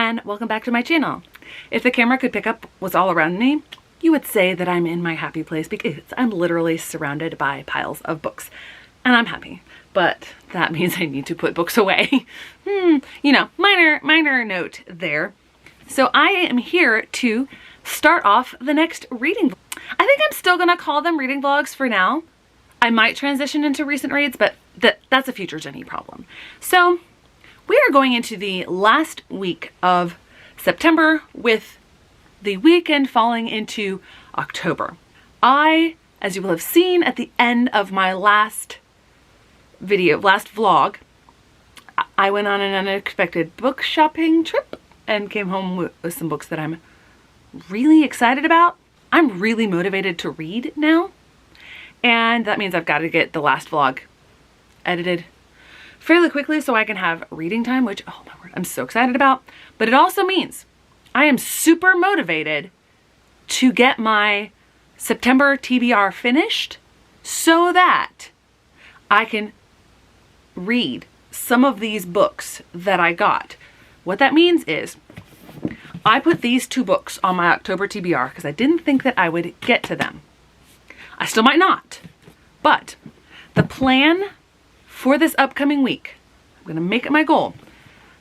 and welcome back to my channel. If the camera could pick up what's all around me, you would say that I'm in my happy place because I'm literally surrounded by piles of books and I'm happy, but that means I need to put books away. You know, minor note there. So I am here to start off the next reading. I think I'm still gonna call them reading vlogs for now. I might transition into recent reads, but that's a future Jenny problem. So we are going into the last week of September with the weekend falling into October. As you will have seen at the end of my last vlog, I went on an unexpected book shopping trip and came home with some books that I'm really excited about. I'm really motivated to read now. And that means I've got to get the last vlog edited fairly quickly so I can have reading time, which, oh my word, I'm so excited about. But it also means I am super motivated to get my September TBR finished so that I can read some of these books that I got. What that means is I put these two books on my October TBR because I didn't think that I would get to them. I still might not, but the plan for this upcoming week, I'm gonna make it my goal.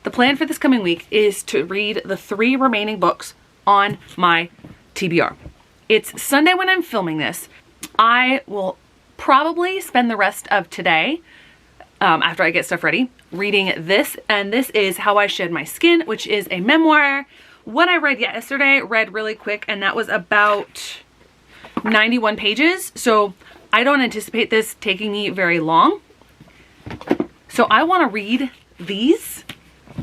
The plan for this coming week is to read the 3 remaining books on my TBR. It's Sunday when I'm filming this. I will probably spend the rest of today, after I get stuff ready, reading this, and this is How I Shed My Skin, which is a memoir. What I read yesterday, read really quick, and that was about 91 pages, so I don't anticipate this taking me very long. So I want to read these.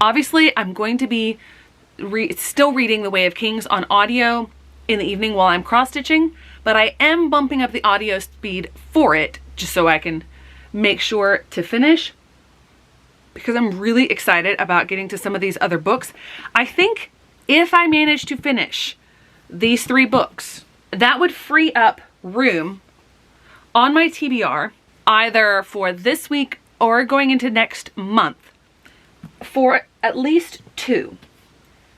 Obviously, I'm going to be still reading The Way of Kings on audio in the evening while I'm cross-stitching, but I am bumping up the audio speed for it just so I can make sure to finish because I'm really excited about getting to some of these other books. I think if I manage to finish these 3 books, that would free up room on my TBR either for this week or going into next month for at least 2.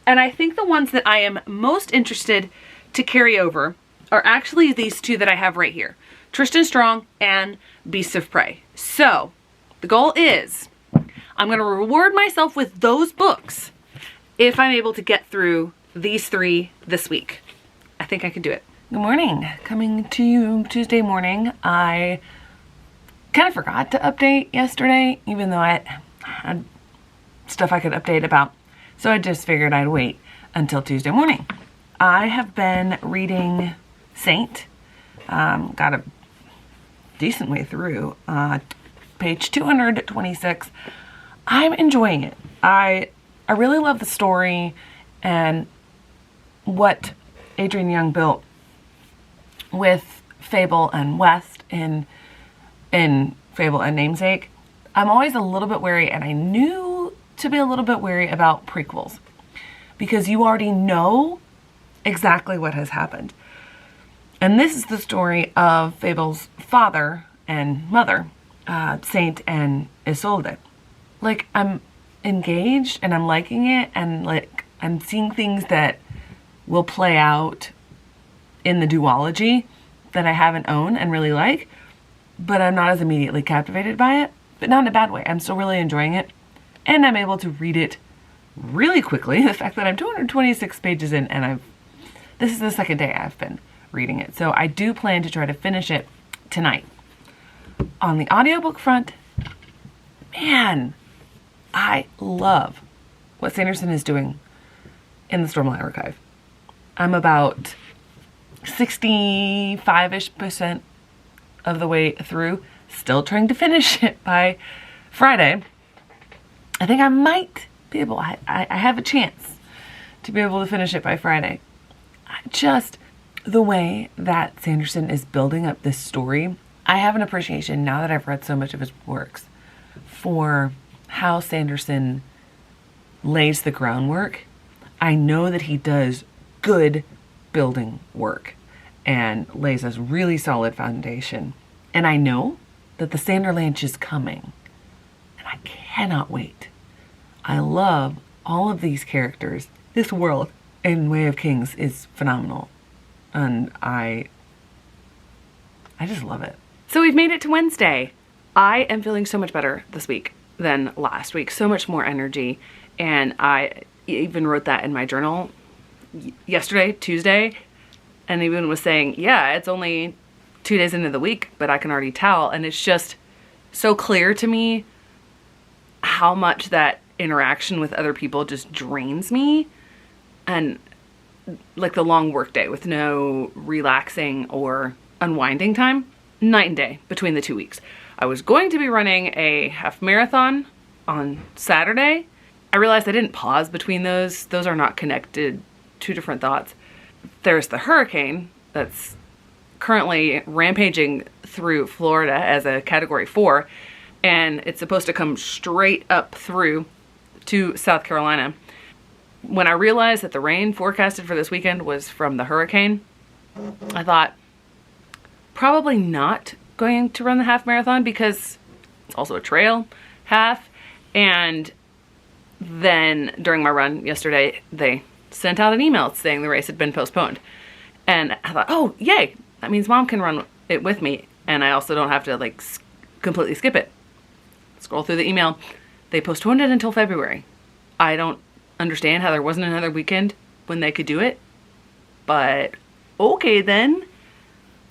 And I think the ones that I am most interested to carry over are actually these 2 that I have right here, Tristan Strong and Beasts of Prey. So the goal is I'm going to reward myself with those books if I'm able to get through these 3 this week. I think I can do it. Good morning. Coming to you Tuesday morning. I kind of forgot to update yesterday, even though I had stuff I could update about. So I just figured I'd wait until Tuesday morning. I have been reading Saint. Got a decent way through. Page 226. I'm enjoying it. I really love the story and what Adrian Young built with Fable and West in Fable and Namesake. I'm always a little bit wary, and I knew to be a little bit wary about prequels because you already know exactly what has happened. And this is the story of Fable's father and mother, Saint and Isolde. Like, I'm engaged and I'm liking it, and like I'm seeing things that will play out in the duology that I haven't owned and really like, but I'm not as immediately captivated by it, but not in a bad way. I'm still really enjoying it, and I'm able to read it really quickly. The fact that I'm 226 pages in, and this is the second day I've been reading it, so I do plan to try to finish it tonight. On the audiobook front, man, I love what Sanderson is doing in the Stormlight Archive. I'm about 65-ish% of the way through, still trying to finish it by Friday. I think I might be able, I have a chance to be able to finish it by Friday. Just the way that Sanderson is building up this story, I have an appreciation now that I've read so much of his works for how Sanderson lays the groundwork. I know that he does good building work and lays a really solid foundation. And I know that the Sanderlanche is coming, and I cannot wait. I love all of these characters, this world in Way of Kings is phenomenal. And I just love it. So we've made it to Wednesday. I am feeling so much better this week than last week. So much more energy. And I even wrote that in my journal yesterday, Tuesday, and even was saying, yeah, it's only 2 days into the week, but I can already tell. And it's just so clear to me how much that interaction with other people just drains me. And like the long work day with no relaxing or unwinding time, night and day between the 2 weeks. I was going to be running a half marathon on Saturday. I realized I didn't pause between those. Those are not connected, 2 different thoughts. There's the hurricane that's currently rampaging through Florida as a category 4, and it's supposed to come straight up through to South Carolina. When I realized that the rain forecasted for this weekend was from the hurricane, I thought, probably not going to run the half marathon because it's also a trail half. And then during my run yesterday, they sent out an email saying the race had been postponed. And I thought, oh, yay. That means Mom can run it with me. And I also don't have to like completely skip it. Scroll through the email. They postponed it until February. I don't understand how there wasn't another weekend when they could do it. But okay then.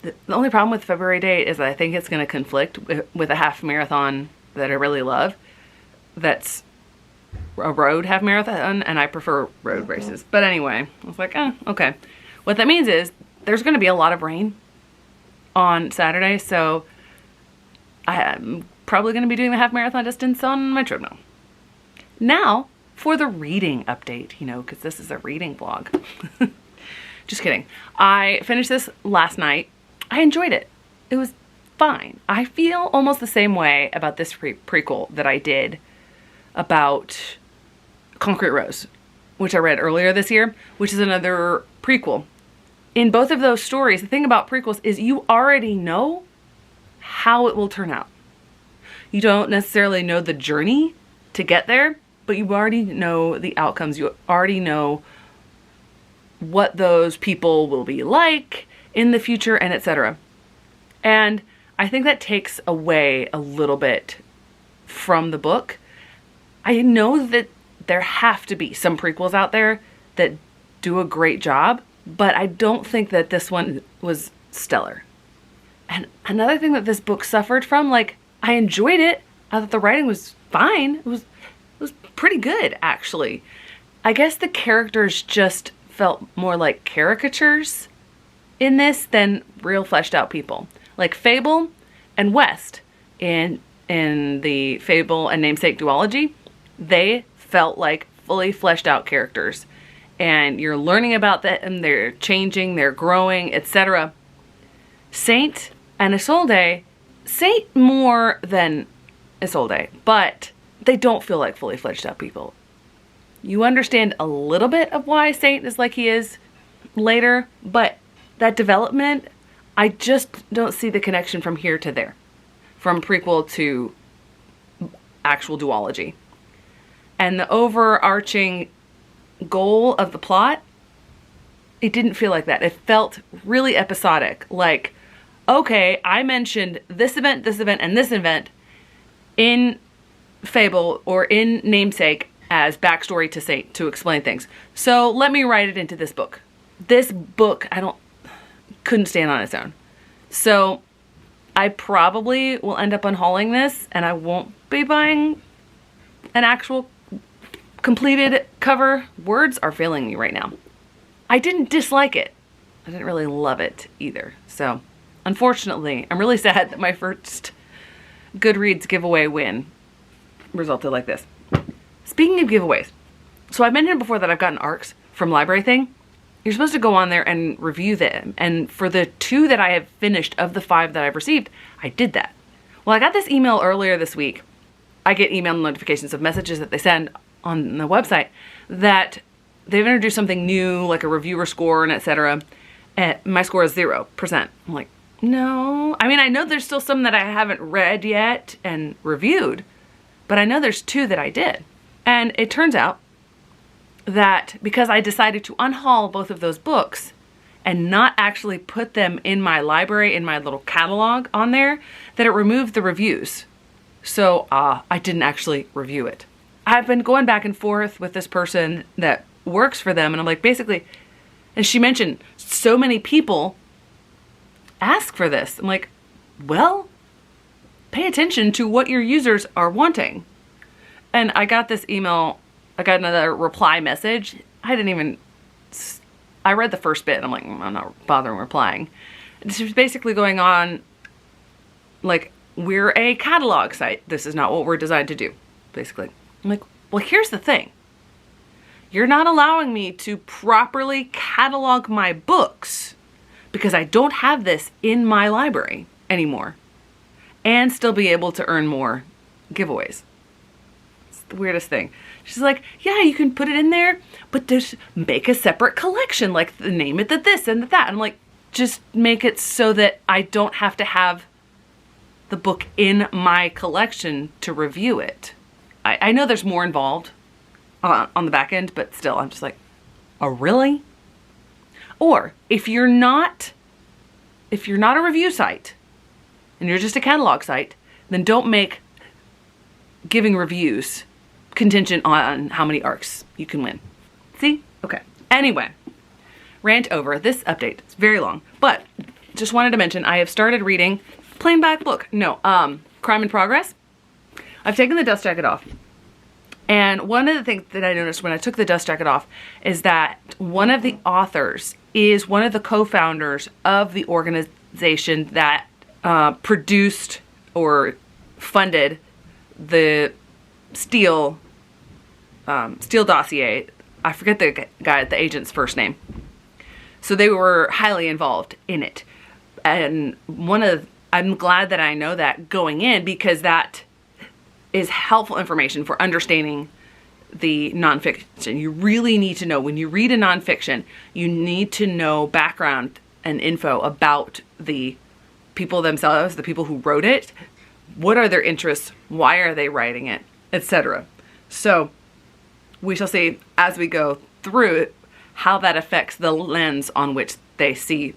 The only problem with February date is that I think it's going to conflict with a half marathon that I really love. That's a road half marathon, and I prefer road races. But anyway, I was like, okay. What that means is there's going to be a lot of rain on Saturday, so I'm probably going to be doing the half marathon distance on my treadmill. Now, for the reading update, because this is a reading vlog. Just kidding. I finished this last night. I enjoyed it. It was fine. I feel almost the same way about this prequel that I did about Concrete Rose, which I read earlier this year, which is another prequel. In both of those stories, the thing about prequels is you already know how it will turn out. You don't necessarily know the journey to get there, but you already know the outcomes. You already know what those people will be like in the future, and etc. And I think that takes away a little bit from the book. I know that there have to be some prequels out there that do a great job, but I don't think that this one was stellar. And another thing that this book suffered from, like, I enjoyed it. I thought the writing was fine. It was pretty good, actually. I guess the characters just felt more like caricatures in this than real fleshed out people. Like Fable and West in the Fable and Namesake duology, they felt like fully fleshed out characters. And you're learning about them, they're changing, they're growing, etc. Saint and Isolde, Saint more than Isolde, but they don't feel like fully fledged out people. You understand a little bit of why Saint is like he is later, but that development, I just don't see the connection from here to there. From prequel to actual duology. And the overarching goal of the plot, it didn't feel like that. It felt really episodic. Like, okay, I mentioned this event, and this event in Fable or in Namesake as backstory to Saint to explain things. So let me write it into this book. This book, couldn't stand on its own. So I probably will end up unhauling this, and I won't be buying an actual completed cover. Words are failing me right now. I didn't dislike it. I didn't really love it either. So unfortunately, I'm really sad that my first Goodreads giveaway win resulted like this. Speaking of giveaways, so I mentioned before that I've gotten ARCs from Library Thing. You're supposed to go on there and review them. And for the 2 that I have finished of the 5 that I've received, I did that. Well, I got this email earlier this week. I get email notifications of messages that they send on the website that they've introduced something new, like a reviewer score and etc. And my score is 0%. I'm like, no. I mean, I know there's still some that I haven't read yet and reviewed, but I know there's 2 that I did. And it turns out that because I decided to unhaul both of those books and not actually put them in my library, in my little catalog on there, that it removed the reviews. So I didn't actually review it. I've been going back and forth with this person that works for them, and I'm like, basically, and she mentioned so many people ask for this. I'm like, well, pay attention to what your users are wanting. And I got this email, I got another reply message. I read the first bit and I'm like, I'm not bothering replying. This was basically going on like, we're a catalog site. This is not what we're designed to do, basically. I'm like, well, here's the thing. You're not allowing me to properly catalog my books because I don't have this in my library anymore and still be able to earn more giveaways. It's the weirdest thing. She's like, yeah, you can put it in there, but just make a separate collection, like name it this and that. I'm like, just make it so that I don't have to have the book in my collection to review it. I know there's more involved on the back end, but still, I'm just like, oh, really? Or if you're not a review site and you're just a catalog site, then don't make giving reviews contingent on how many ARCs you can win. See? Okay. Anyway, rant over. This update is very long, but just wanted to mention I have started reading plain black book. No, Crime in Progress. I've taken the dust jacket off. And one of the things that I noticed when I took the dust jacket off is that one of the authors is one of the co-founders of the organization that produced or funded the Steele dossier. I forget the agent's first name. So they were highly involved in it. And I'm glad that I know that going in, because that is helpful information for understanding the nonfiction. You really need to know, when you read a nonfiction, you need to know background and info about the people themselves, the people who wrote it. What are their interests? Why are they writing it? Etc. So we shall see as we go through it how that affects the lens on which they see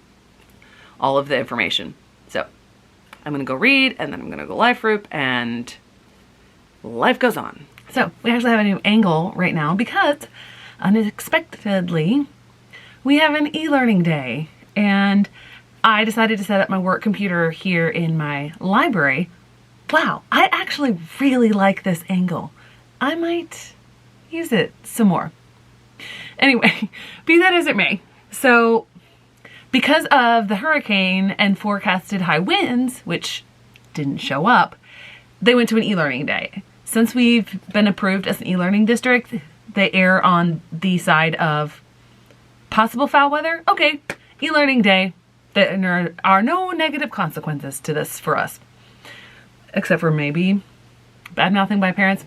all of the information. So I'm gonna go read, and then I'm gonna go live group, and life goes on. So we actually have a new angle right now because unexpectedly we have an e-learning day, and I decided to set up my work computer here in my library. Wow, I actually really like this angle. I might use it some more. Anyway, be that as it may. So because of the hurricane and forecasted high winds, which didn't show up, they went to an e-learning day. Since we've been approved as an e-learning district, they err on the side of possible foul weather. Okay, e-learning day. There are no negative consequences to this for us. Except for maybe bad-mouthing by parents.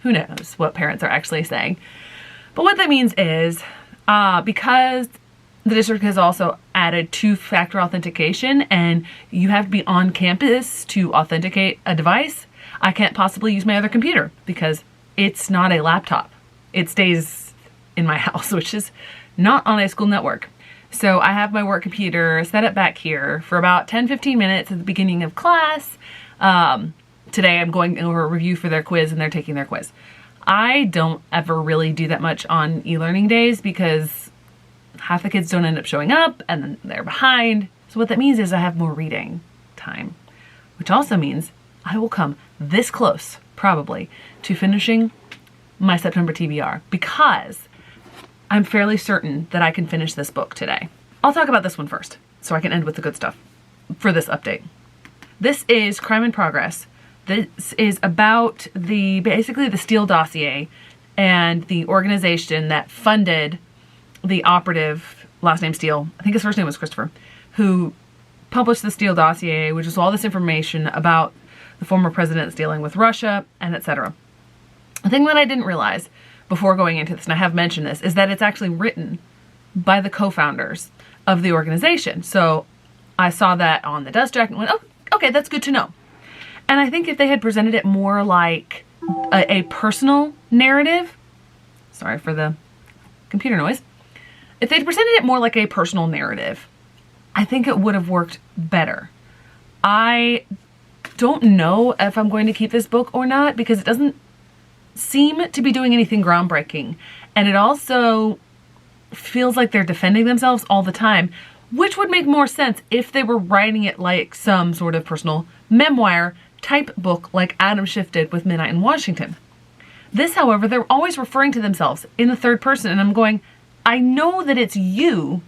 Who knows what parents are actually saying. But what that means is, because the district has also added two-factor authentication and you have to be on campus to authenticate a device, I can't possibly use my other computer because it's not a laptop. It stays in my house, which is not on a school network. So I have my work computer set up back here for about 10-15 minutes at the beginning of class. Today I'm going over a review for their quiz and they're taking their quiz. I don't ever really do that much on e-learning days because half the kids don't end up showing up and then they're behind. So what that means is I have more reading time, which also means I will come this close, probably, to finishing my September TBR because I'm fairly certain that I can finish this book today. I'll talk about this one first so I can end with the good stuff for this update. This is Crime in Progress. This is about basically the Steele dossier and the organization that funded the operative, last name Steele, I think his first name was Christopher, who published the Steele dossier, which is all this information about the former presidents dealing with Russia and etc. The thing that I didn't realize before going into this, and I have mentioned this, is that it's actually written by the co-founders of the organization. So I saw that on the dust jacket and went, oh, okay, that's good to know. And I think if they had presented it more like a personal narrative, sorry for the computer noise. If they'd presented it more like a personal narrative, I think it would have worked better. I don't know if I'm going to keep this book or not because it doesn't seem to be doing anything groundbreaking. And it also feels like they're defending themselves all the time, which would make more sense if they were writing it like some sort of personal memoir type book like Adam Schiff did with Midnight in Washington. This, however, they're always referring to themselves in the third person, and I'm going, I know that it's you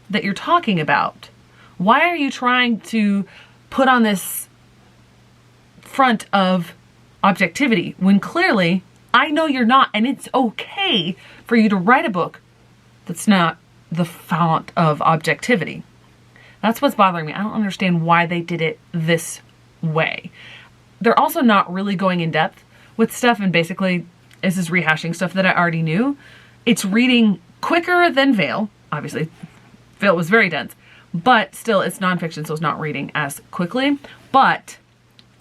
that you're talking about. Why are you trying to put on this front of objectivity when clearly I know you're not, and it's okay for you to write a book that's not the font of objectivity. That's what's bothering me. I don't understand why they did it this way. They're also not really going in depth with stuff, and basically this is rehashing stuff that I already knew. It's reading quicker than Veil. Obviously, Veil was very dense, but still it's nonfiction, so it's not reading as quickly. But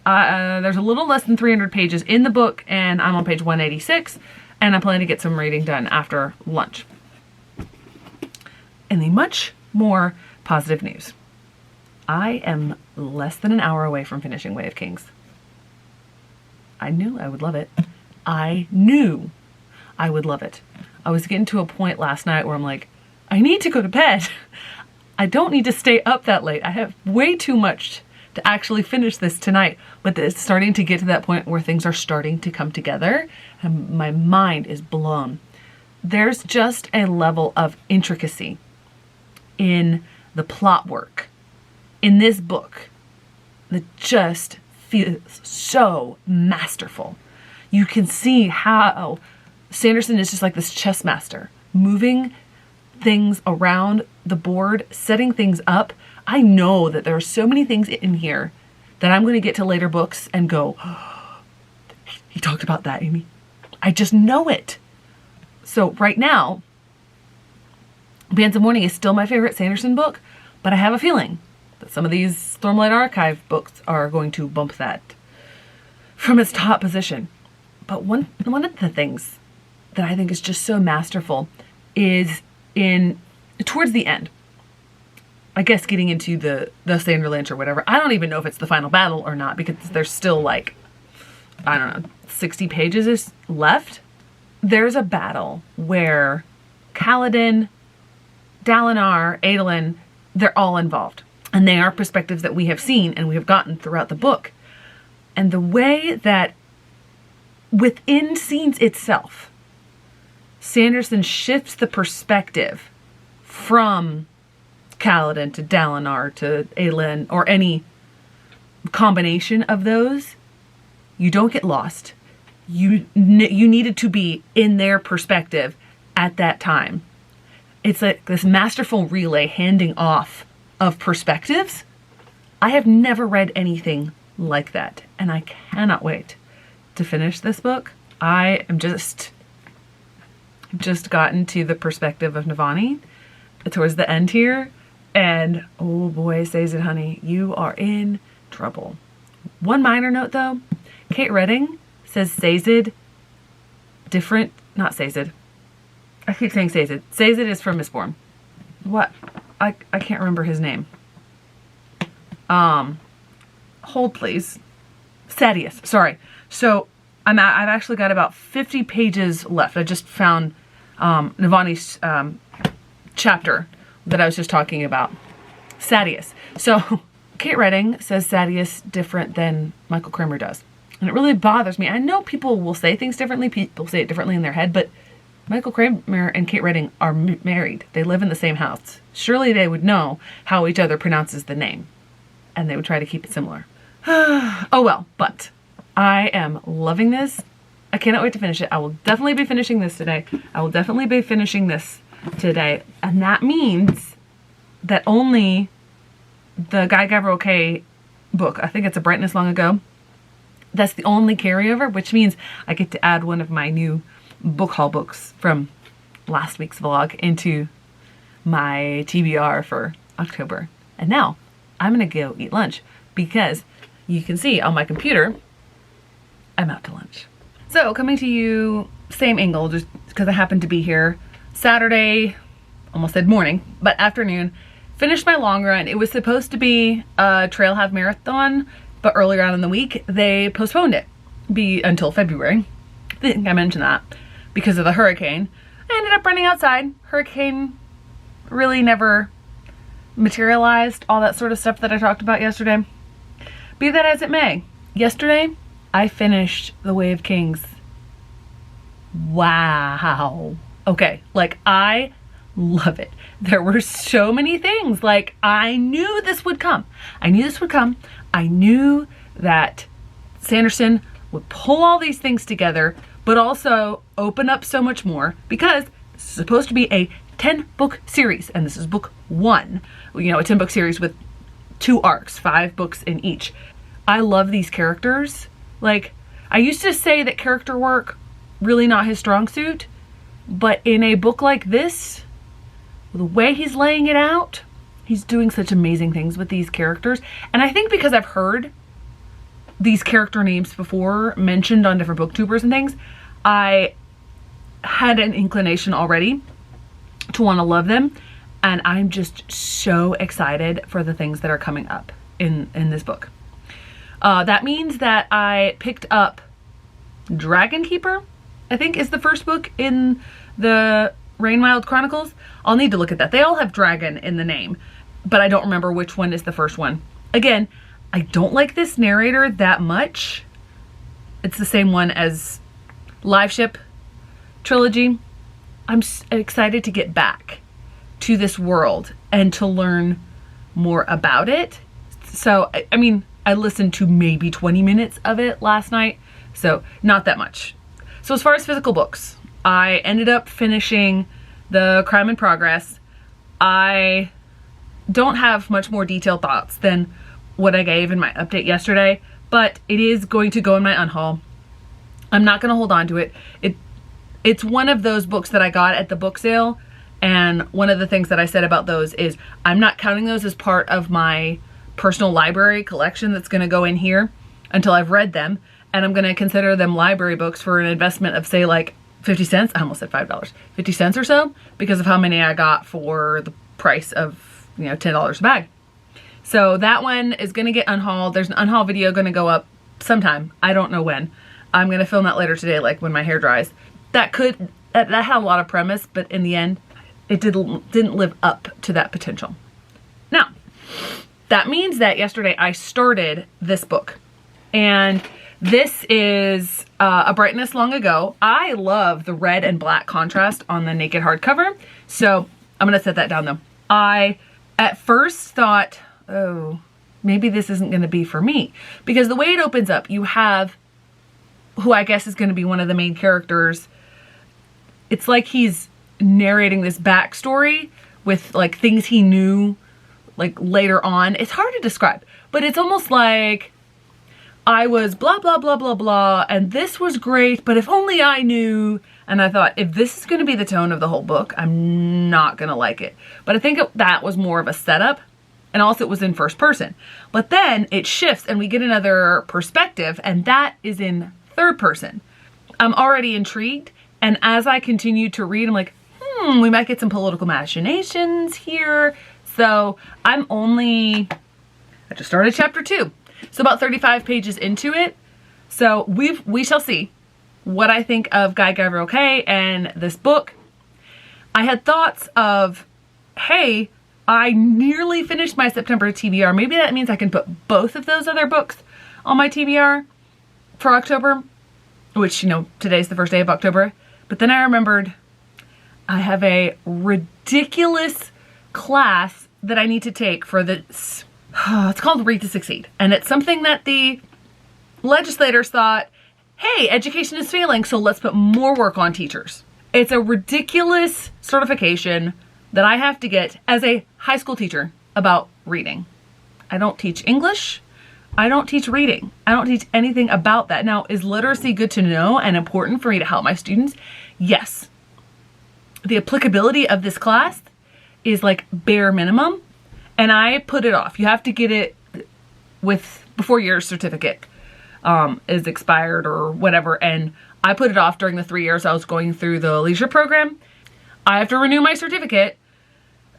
there's a little less than 300 pages in the book, and I'm on page 186, and I'm planning to get some reading done after lunch. In the much more positive news, I am less than an hour away from finishing Way of Kings. I knew I would love it. I knew I would love it. I was getting to a point last night where I'm like, I need to go to bed. I don't need to stay up that late. I have way too much to actually finish this tonight, but it's starting to get to that point where things are starting to come together and my mind is blown. There's just a level of intricacy in the plot work in this book that just feels so masterful. You can see how Sanderson is just like this chess master, moving things around the board, setting things up. I know that there are so many things in here that I'm going to get to later books and go, oh, he talked about that, Amy. I just know it. So right now, Bands of Morning is still my favorite Sanderson book, but I have a feeling that some of these Stormlight Archive books are going to bump that from its top position. But one of the things that I think is just so masterful is towards the end. I guess getting into the Sandra Lynch or whatever. I don't even know if it's the final battle or not because there's still like, I don't know, 60 pages is left. There's a battle where Kaladin, Dalinar, Adolin, they're all involved. And they are perspectives that we have seen and we have gotten throughout the book. And the way that within scenes itself, Sanderson shifts the perspective from Kaladin to Dalinar to Adolin or any combination of those, you don't get lost. You needed to be in their perspective at that time. It's like this masterful relay handing off of perspectives. I have never read anything like that, and I cannot wait to finish this book. I am just gotten to the perspective of Navani towards the end here, and oh boy, Sazed, honey, you are in trouble. One minor note though, Kate Redding says Sazed different, not Sazed. I keep saying Sazed. Sazed is from Mistborn. What? I can't remember his name. Hold please. Sadeas, sorry. So I've actually got about 50 pages left. I just found Navani's chapter that I was just talking about. Sadeas. So Kate Redding says Sadeas different than Michael Kramer does. And it really bothers me. I know people will say things differently. People say it differently in their head, but Michael Kramer and Kate Redding are married. They live in the same house. Surely they would know how each other pronounces the name. And they would try to keep it similar. Oh well, but I am loving this. I cannot wait to finish it. I will definitely be finishing this today. And that means that only the Guy Gavriel Kay book, I think it's A Brightness Long Ago, that's the only carryover, which means I get to add one of my new book haul books from last week's vlog into my TBR for October. And now I'm gonna go eat lunch because you can see on my computer, I'm out to lunch. So coming to you, same angle, just because I happen to be here Saturday, almost said morning, but afternoon, finished my long run. It was supposed to be a trail half marathon, but earlier on in the week, they postponed it until February. I think I mentioned that because of the hurricane. I ended up running outside. Hurricane really never materialized, all that sort of stuff that I talked about yesterday. Be that as it may, yesterday I finished The Way of Kings. Wow. Okay, like I love it. There were so many things. Like I knew this would come. I knew this would come. I knew that Sanderson would pull all these things together, but also open up so much more because it's supposed to be a 10-book series, and this is book 1. You know, a 10-book series with 2 arcs, 5 books in each. I love these characters. Like, I used to say that character work really not his strong suit, but in a book like this, the way he's laying it out, he's doing such amazing things with these characters. And I think because I've heard these character names before mentioned on different booktubers and things, I had an inclination already to want to love them, and I'm just so excited for the things that are coming up in this book. That means that I picked up Dragon Keeper, I think is the first book in the Rainwild Chronicles. I'll need to look at that. They all have dragon in the name, but I don't remember which one is the first one. Again, I don't like this narrator that much. It's the same one as Live Ship trilogy. I'm excited to get back to this world and to learn more about it. So, I mean, I listened to maybe 20 minutes of it last night, so not that much. So as far as physical books, I ended up finishing the Crime in Progress. I don't have much more detailed thoughts than what I gave in my update yesterday, but it is going to go in my unhaul. I'm not going to hold on to it. It's one of those books that I got at the book sale, and one of the things that I said about those is I'm not counting those as part of my personal library collection that's going to go in here until I've read them, and I'm going to consider them library books for an investment of, say, like 50 cents. I almost said $5. 50 cents or so, because of how many I got for the price of, you know, $10 a bag. So that one is going to get unhauled. There's an unhaul video going to go up sometime. I don't know when. I'm going to film that later today, like when my hair dries. That had a lot of premise, but in the end, it didn't live up to that potential. Now, that means that yesterday I started this book, and this is A Brightness Long Ago. I love the red and black contrast on the naked hardcover, so I'm going to set that down though. I at first thought, oh, maybe this isn't going to be for me, because the way it opens up, you have who I guess is going to be one of the main characters. It's like he's narrating this backstory with like things he knew like later on. It's hard to describe, but it's almost like I was blah, blah, blah, blah, blah, and this was great, but if only I knew. And I thought, if this is going to be the tone of the whole book, I'm not going to like it. But I think that was more of a setup, and also it was in first person. But then it shifts and we get another perspective, and that is in third person. I'm already intrigued, and as I continue to read, I'm like, we might get some political machinations here. So I just started chapter 2. So about 35 pages into it. So we shall see what I think of Guy Gavriel Kay and this book. I had thoughts of, hey, I nearly finished my September TBR. Maybe that means I can put both of those other books on my TBR for October, which, you know, today's the first day of October. But then I remembered I have a ridiculous class that I need to take for this. It's called Read to Succeed. And it's something that the legislators thought, hey, education is failing, so let's put more work on teachers. It's a ridiculous certification that I have to get as a high school teacher about reading. I don't teach English. I don't teach reading. I don't teach anything about that. Now, is literacy good to know and important for me to help my students? Yes. The applicability of this class is like bare minimum, and I put it off. You have to get it before your certificate is expired or whatever, and I put it off during the 3 years I was going through the leisure program. I have to renew my certificate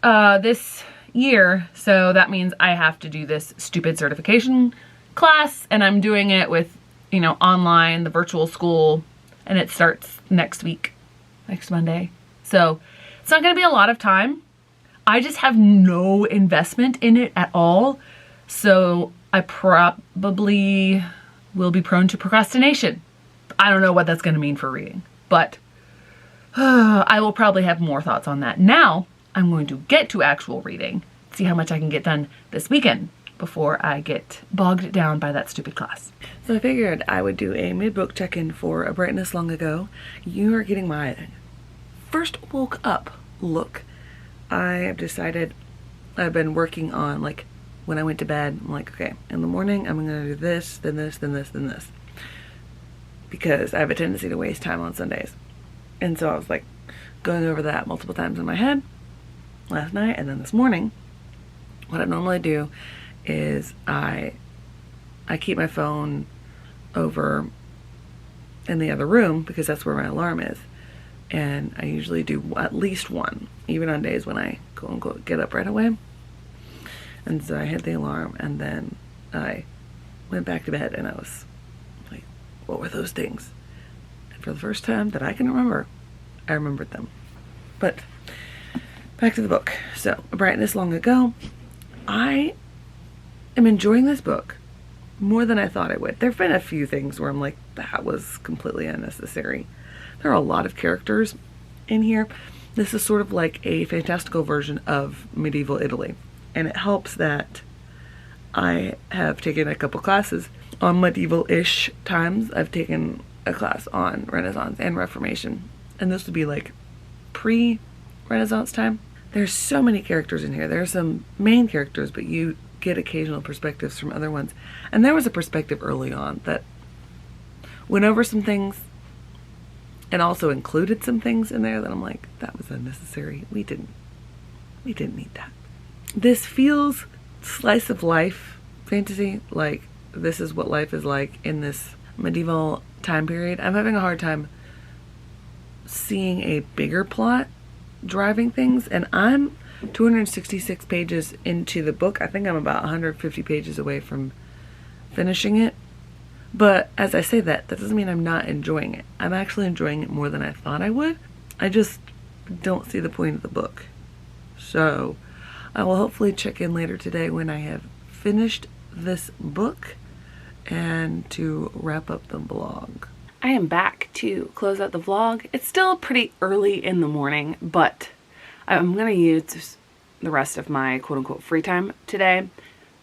this year, so that means I have to do this stupid certification class, and I'm doing it with, you know, online, the virtual school, and it starts next week, next Monday. So it's not gonna be a lot of time. I just have no investment in it at all, so I probably will be prone to procrastination. I don't know what that's gonna mean for reading, but I will probably have more thoughts on that. Now I'm going to get to actual reading, see how much I can get done this weekend before I get bogged down by that stupid class. So I figured I would do a mid-book check-in for A Brightness Long Ago. You are getting my first woke up look. I have decided I've been working on, like, when I went to bed, I'm like, okay, in the morning I'm gonna do this, then this, then this, then this. Because I have a tendency to waste time on Sundays. And so I was like going over that multiple times in my head last night, and then this morning, what I normally do is I keep my phone over in the other room because that's where my alarm is. And I usually do at least one, even on days when I quote unquote get up right away. And so I hit the alarm, and then I went back to bed, and I was like, what were those things? And for the first time that I can remember, I remembered them. But back to the book. So, A Brightness Long Ago. I am enjoying this book more than I thought I would. There have been a few things where I'm like, that was completely unnecessary. There are a lot of characters in here. This is sort of like a fantastical version of medieval Italy. And it helps that I have taken a couple classes on medieval-ish times. I've taken a class on Renaissance and Reformation. And this would be like pre-Renaissance time. There's so many characters in here. There are some main characters, but you get occasional perspectives from other ones. And there was a perspective early on that went over some things and also included some things in there that I'm like, that was unnecessary. We didn't need that. This feels slice of life fantasy, like this is what life is like in this medieval time period. I'm having a hard time seeing a bigger plot driving things, and I'm 266 pages into the book. I think I'm about 150 pages away from finishing it. But as I say that doesn't mean I'm not enjoying it. I'm actually enjoying it more than I thought I would. I just don't see the point of the book. So I will hopefully check in later today when I have finished this book and to wrap up the vlog. I am back to close out the vlog. It's still pretty early in the morning, but I'm gonna use the rest of my quote-unquote free time today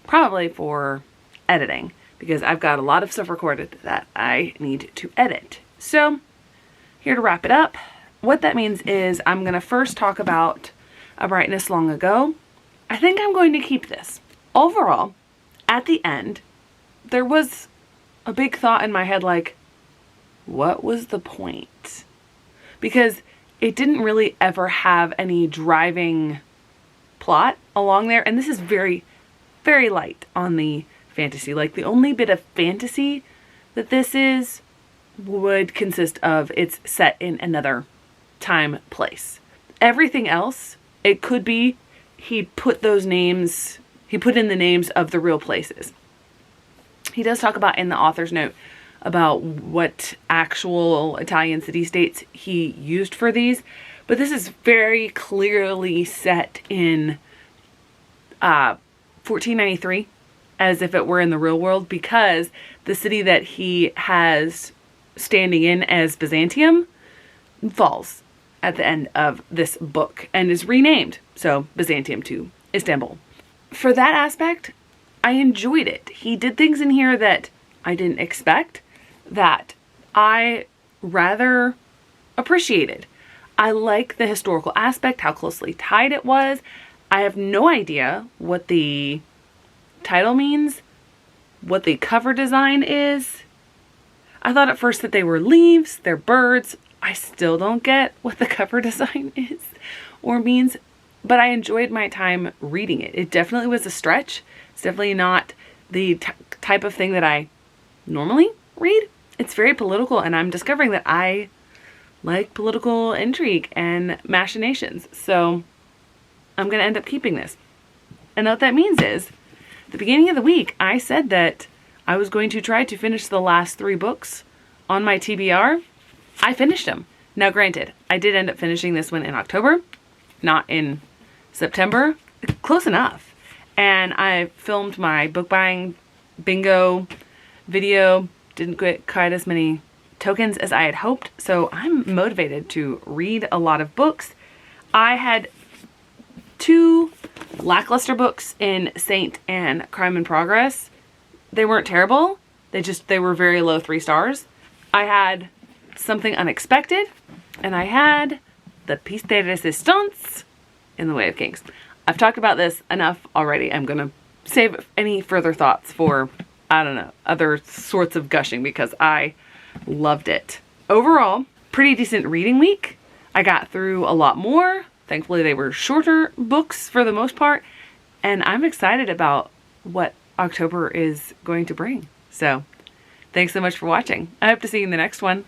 probably for editing, because I've got a lot of stuff recorded that I need to edit. So here to wrap it up, what that means is I'm gonna first talk about A Brightness Long Ago. I think I'm going to keep this. Overall, at the end, there was a big thought in my head like, what was the point? Because it didn't really ever have any driving plot along there. And this is very, very light on the fantasy. Like the only bit of fantasy that this is would consist of it's set in another time, place. Everything else, it could be he put in the names of the real places. He does talk about in the author's note about what actual Italian city-states he used for these, but this is very clearly set in 1493 as if it were in the real world, because the city that he has standing in as Byzantium falls at the end of this book and is renamed. So Byzantium to Istanbul. For that aspect, I enjoyed it. He did things in here that I didn't expect, that I rather appreciated. I like the historical aspect, how closely tied it was. I have no idea what the title means, what the cover design is. I thought at first that they were leaves, they're birds. I still don't get what the cover design is or means, but I enjoyed my time reading it. It definitely was a stretch. It's definitely not the type of thing that I normally read. It's very political, and I'm discovering that I like political intrigue and machinations. So I'm going to end up keeping this. And what that means is, at the beginning of the week, I said that I was going to try to finish the last 3 books on my TBR. I finished them. Now granted, I did end up finishing this one in October, not in September. Close enough. And I filmed my book buying bingo video. Didn't get quite as many tokens as I had hoped, so I'm motivated to read a lot of books. I had 2 lackluster books in Saint and Crime in Progress. They weren't terrible. They were very low 3 stars. I had Something Unexpected, and I had the piece de resistance in The Way of Kings. I've talked about this enough already. I'm gonna save any further thoughts for, I don't know, other sorts of gushing because I loved it. Overall, pretty decent reading week. I got through a lot more. Thankfully, they were shorter books for the most part, and I'm excited about what October is going to bring. So, thanks so much for watching. I hope to see you in the next one.